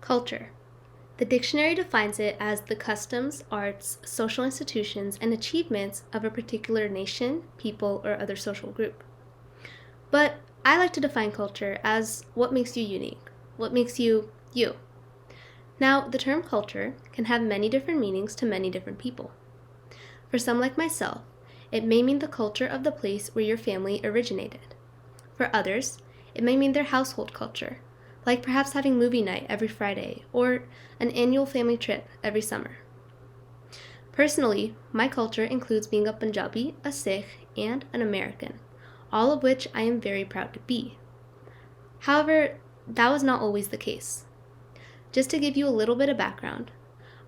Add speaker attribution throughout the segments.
Speaker 1: Culture. The dictionary defines it as the customs, arts, social institutions, and achievements of a particular nation, people, or other social group. But I like to define culture as what makes you unique, what makes you you. Now, the term culture can have many different meanings to many different people. For some like myself, it may mean the culture of the place where your family originated. For others, it may mean their household culture, like perhaps having movie night every Friday or an annual family trip every summer. Personally, my culture includes being a Punjabi, a Sikh, and an American, all of which I am very proud to be. However, that was not always the case. Just to give you a little bit of background,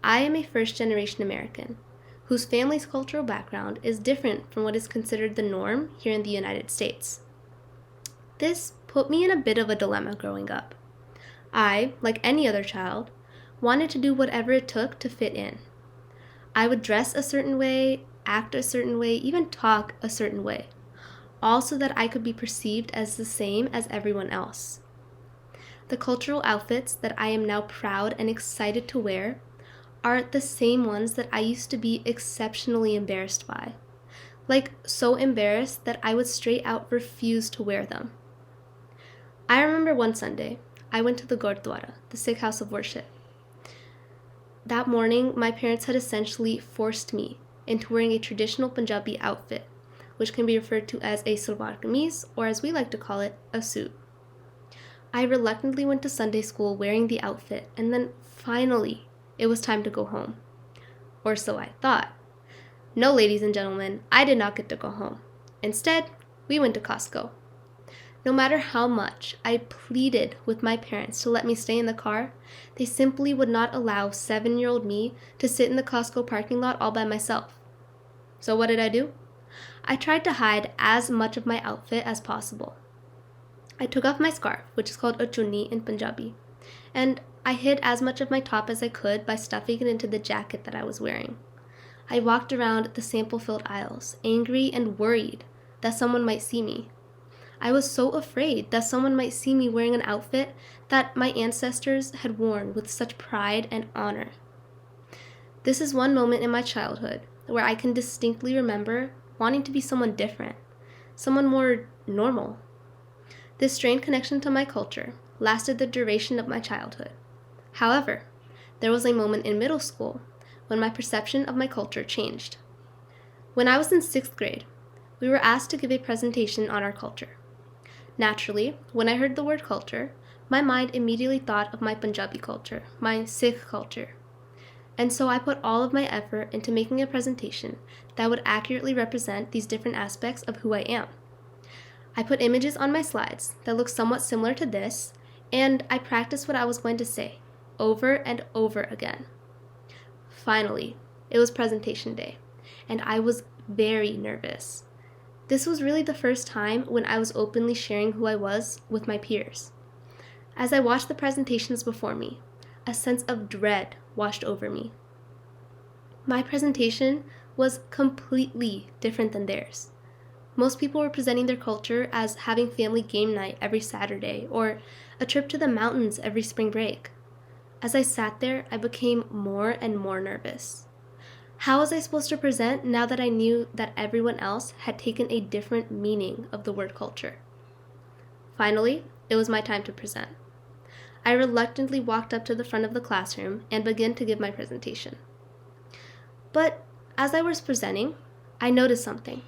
Speaker 1: I am a first-generation American whose family's cultural background is different from what is considered the norm here in the United States. This put me in a bit of a dilemma growing up. I, like any other child, wanted to do whatever it took to fit in. I would dress a certain way, act a certain way, even talk a certain way, all so that I could be perceived as the same as everyone else. The cultural outfits that I am now proud and excited to wear are the same ones that I used to be exceptionally embarrassed by. Like, so embarrassed that I would straight out refuse to wear them. I remember one Sunday, I went to the Gurpreet, the Sikh house of worship. That morning, my parents had essentially forced me into wearing a traditional Punjabi outfit, which can be referred to as a salwar kameez, or as we like to call it, a suit. I reluctantly went to Sunday school wearing the outfit, and then finally, it was time to go home. Or so I thought. No, ladies and gentlemen, I did not get to go home. Instead, we went to Costco. No matter how much I pleaded with my parents to let me stay in the car, they simply would not allow 7-year-old me to sit in the Costco parking lot all by myself. So what did I do? I tried to hide as much of my outfit as possible. I took off my scarf, which is called a chunni in Punjabi, and I hid as much of my top as I could by stuffing it into the jacket that I was wearing. I walked around the sample-filled aisles, angry and worried that someone might see me. I was so afraid that someone might see me wearing an outfit that my ancestors had worn with such pride and honor. This is one moment in my childhood where I can distinctly remember wanting to be someone different, someone more normal. This strained connection to my culture lasted the duration of my childhood. However, there was a moment in middle school when my perception of my culture changed. When I was in 6th grade, we were asked to give a presentation on our culture. Naturally, when I heard the word culture, my mind immediately thought of my Punjabi culture, my Sikh culture. And so I put all of my effort into making a presentation that would accurately represent these different aspects of who I am. I put images on my slides that looked somewhat similar to this, and I practiced what I was going to say, over and over again. Finally, it was presentation day, and I was very nervous. This was really the first time when I was openly sharing who I was with my peers. As I watched the presentations before me, a sense of dread washed over me. My presentation was completely different than theirs. Most people were presenting their culture as having family game night every Saturday or a trip to the mountains every spring break. As I sat there, I became more and more nervous. How was I supposed to present now that I knew that everyone else had taken a different meaning of the word culture? Finally, it was my time to present. I reluctantly walked up to the front of the classroom and began to give my presentation. But as I was presenting, I noticed something.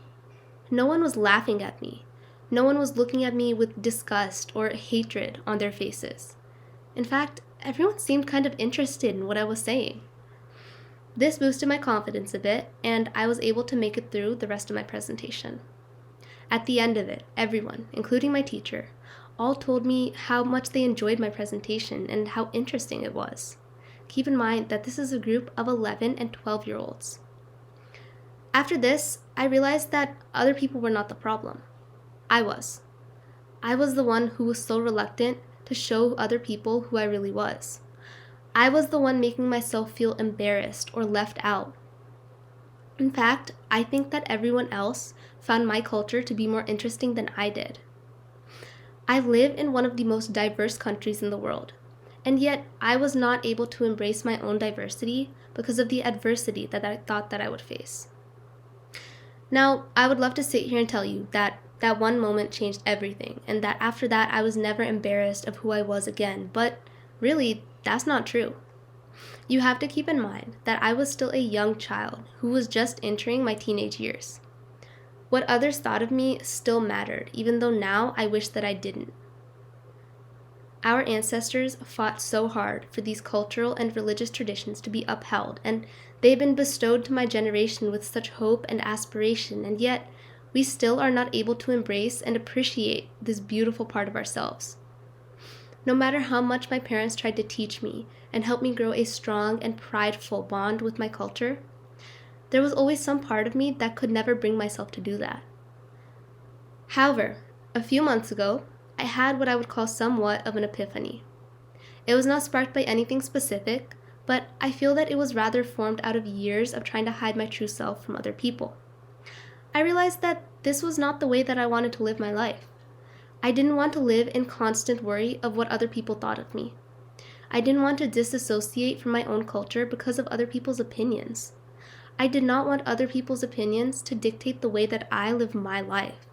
Speaker 1: No one was laughing at me. No one was looking at me with disgust or hatred on their faces. In fact, everyone seemed kind of interested in what I was saying. This boosted my confidence a bit, and I was able to make it through the rest of my presentation. At the end of it, everyone, including my teacher, all told me how much they enjoyed my presentation and how interesting it was. Keep in mind that this is a group of 11 and 12-year-olds. After this, I realized that other people were not the problem. I was. I was the one who was so reluctant to show other people who I really was. I was the one making myself feel embarrassed or left out. In fact, I think that everyone else found my culture to be more interesting than I did. I live in one of the most diverse countries in the world, and yet I was not able to embrace my own diversity because of the adversity that I thought that I would face. Now, I would love to sit here and tell you that that one moment changed everything, and that after that I was never embarrassed of who I was again, but really, that's not true. You have to keep in mind that I was still a young child who was just entering my teenage years. What others thought of me still mattered, even though now I wish that I didn't. Our ancestors fought so hard for these cultural and religious traditions to be upheld, and they've been bestowed to my generation with such hope and aspiration, and yet we still are not able to embrace and appreciate this beautiful part of ourselves. No matter how much my parents tried to teach me and help me grow a strong and prideful bond with my culture, there was always some part of me that could never bring myself to do that. However, a few months ago, I had what I would call somewhat of an epiphany. It was not sparked by anything specific, but I feel that it was rather formed out of years of trying to hide my true self from other people. I realized that this was not the way that I wanted to live my life. I didn't want to live in constant worry of what other people thought of me. I didn't want to disassociate from my own culture because of other people's opinions. I did not want other people's opinions to dictate the way that I live my life.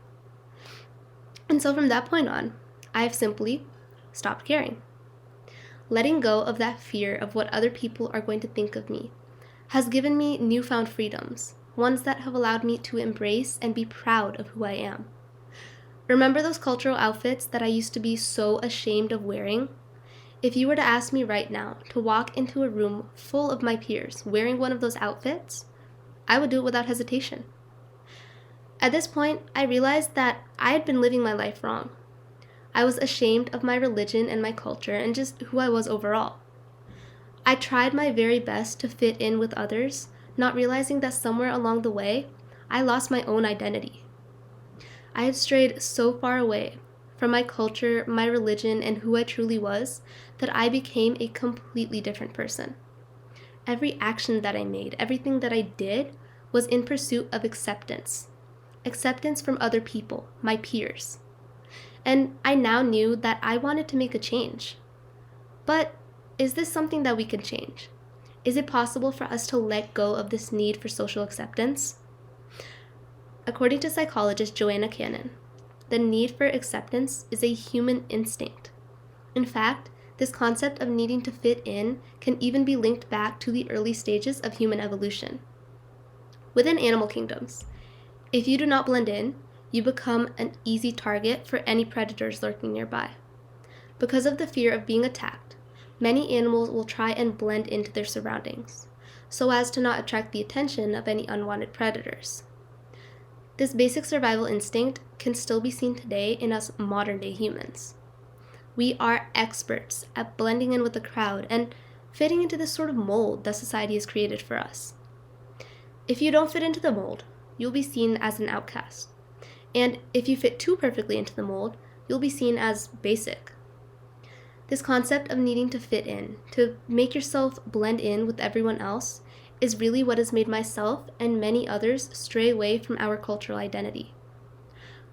Speaker 1: And so from that point on, I have simply stopped caring. Letting go of that fear of what other people are going to think of me has given me newfound freedoms, ones that have allowed me to embrace and be proud of who I am. Remember those cultural outfits that I used to be so ashamed of wearing? If you were to ask me right now to walk into a room full of my peers wearing one of those outfits, I would do it without hesitation. At this point, I realized that I had been living my life wrong. I was ashamed of my religion and my culture and just who I was overall. I tried my very best to fit in with others, not realizing that somewhere along the way, I lost my own identity. I had strayed so far away from my culture, my religion, and who I truly was that I became a completely different person. Every action that I made, everything that I did, was in pursuit of acceptance. Acceptance from other people, my peers. And I now knew that I wanted to make a change. But is this something that we can change? Is it possible for us to let go of this need for social acceptance? According to psychologist Joanna Cannon, the need for acceptance is a human instinct. In fact, this concept of needing to fit in can even be linked back to the early stages of human evolution. Within animal kingdoms, if you do not blend in, you become an easy target for any predators lurking nearby. Because of the fear of being attacked, many animals will try and blend into their surroundings, so as to not attract the attention of any unwanted predators. This basic survival instinct can still be seen today in us modern-day humans. We are experts at blending in with the crowd and fitting into this sort of mold that society has created for us. If you don't fit into the mold, you'll be seen as an outcast. And if you fit too perfectly into the mold, you'll be seen as basic. This concept of needing to fit in, to make yourself blend in with everyone else, is really what has made myself and many others stray away from our cultural identity.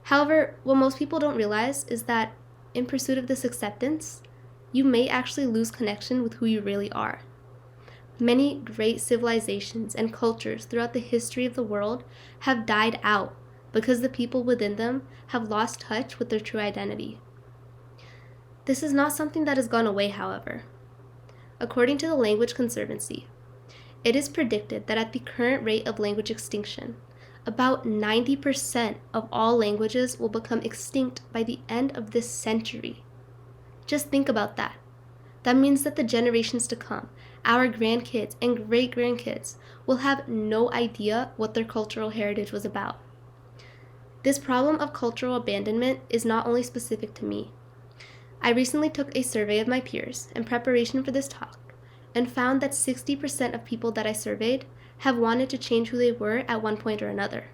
Speaker 1: However, what most people don't realize is that in pursuit of this acceptance, you may actually lose connection with who you really are. Many great civilizations and cultures throughout the history of the world have died out because the people within them have lost touch with their true identity. This is not something that has gone away, however. According to the Language Conservancy, it is predicted that at the current rate of language extinction, about 90% of all languages will become extinct by the end of this century. Just think about that. That means that the generations to come, our grandkids and great-grandkids, will have no idea what their cultural heritage was about. This problem of cultural abandonment is not only specific to me. I recently took a survey of my peers in preparation for this talk and found that 60% of people that I surveyed have wanted to change who they were at one point or another.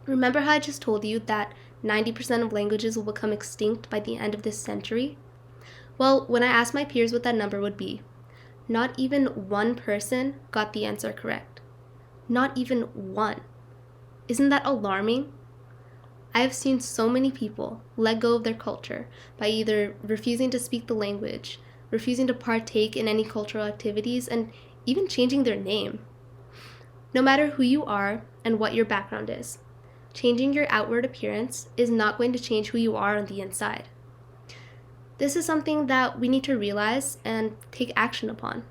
Speaker 1: Remember how I just told you that 90% of languages will become extinct by the end of this century? Well, when I asked my peers what that number would be, not even one person got the answer correct. Not even one. Isn't that alarming? I have seen so many people let go of their culture by either refusing to speak the language, refusing to partake in any cultural activities, and even changing their name. No matter who you are and what your background is, changing your outward appearance is not going to change who you are on the inside. This is something that we need to realize and take action upon.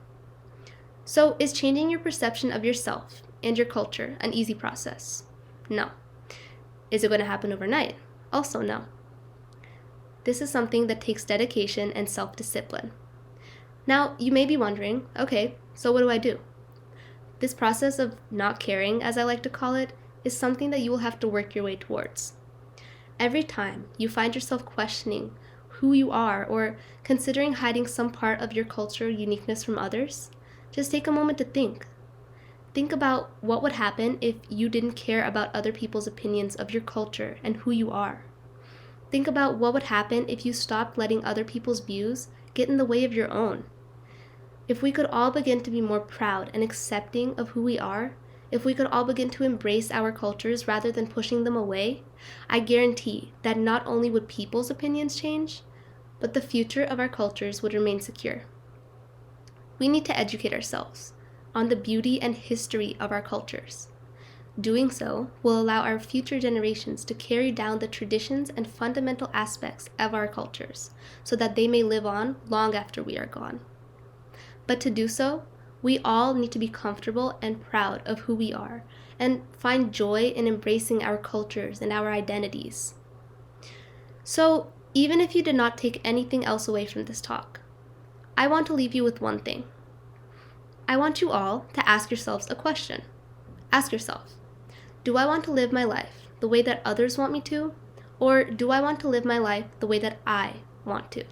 Speaker 1: So, is changing your perception of yourself and your culture an easy process? No. Is it going to happen overnight? Also, no. This is something that takes dedication and self-discipline. Now, you may be wondering, okay, so what do I do? This process of not caring, as I like to call it, is something that you will have to work your way towards. Every time you find yourself questioning who you are or considering hiding some part of your cultural uniqueness from others, just take a moment to think. Think about what would happen if you didn't care about other people's opinions of your culture and who you are. Think about what would happen if you stopped letting other people's views get in the way of your own. If we could all begin to be more proud and accepting of who we are, if we could all begin to embrace our cultures rather than pushing them away, I guarantee that not only would people's opinions change, but the future of our cultures would remain secure. We need to educate ourselves on the beauty and history of our cultures. Doing so will allow our future generations to carry down the traditions and fundamental aspects of our cultures so that they may live on long after we are gone. But to do so, we all need to be comfortable and proud of who we are and find joy in embracing our cultures and our identities. So, even if you did not take anything else away from this talk, I want to leave you with one thing. I want you all to ask yourselves a question. Ask yourself, do I want to live my life the way that others want me to, or do I want to live my life the way that I want to?